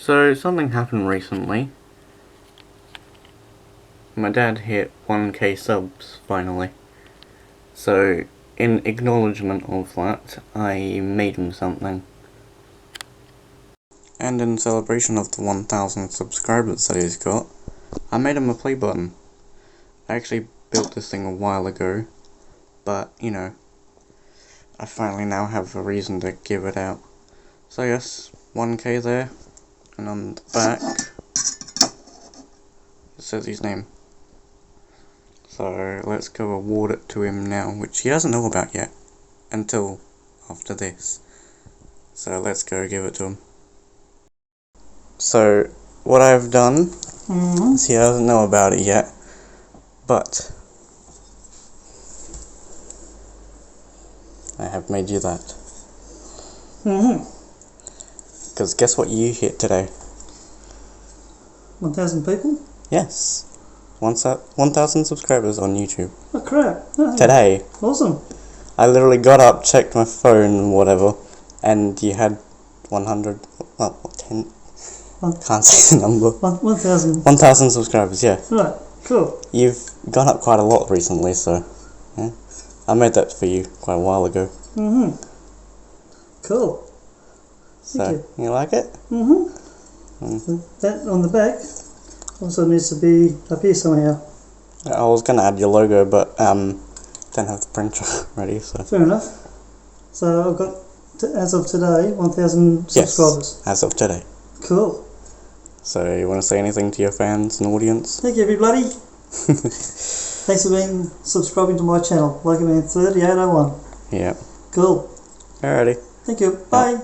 So something happened recently. My dad hit 1k subs finally. So in acknowledgement of that, I made him something. And in celebration of the 1000 subscribers that he's got, I made him a play button. I actually built this thing a while ago, but you know, I finally now have a reason to give it out. So yes, 1k there, and on the back it says his name. So let's go award it to him now, which he doesn't know about yet, until after this. So let's go give it to him. So what I've done is he doesn't know about it yet, but I have made you that. Because guess what you hit today? 1,000 people? Yes. 1,000 subscribers on YouTube. Oh crap. Oh, today. Awesome. I literally got up, checked my phone and whatever, and you had 100, well, 10, can't say the number. 1,000. 1,000 subscribers, yeah. Right, cool. You've gone up quite a lot recently, so, yeah. I made that for you quite a while ago. Cool. So, Thank you like it? That on the back also needs to be up here somehow. I was going to add your logo, but don't have the printer ready, so. Fair enough. So I've got, as of today, 1,000 subscribers. Yes, as of today. Cool. So you want to say anything to your fans and audience? Thank you, everybody. Thanks for subscribing to my channel, Locoman3801. Yeah. Cool. Alrighty. Thank you. Bye.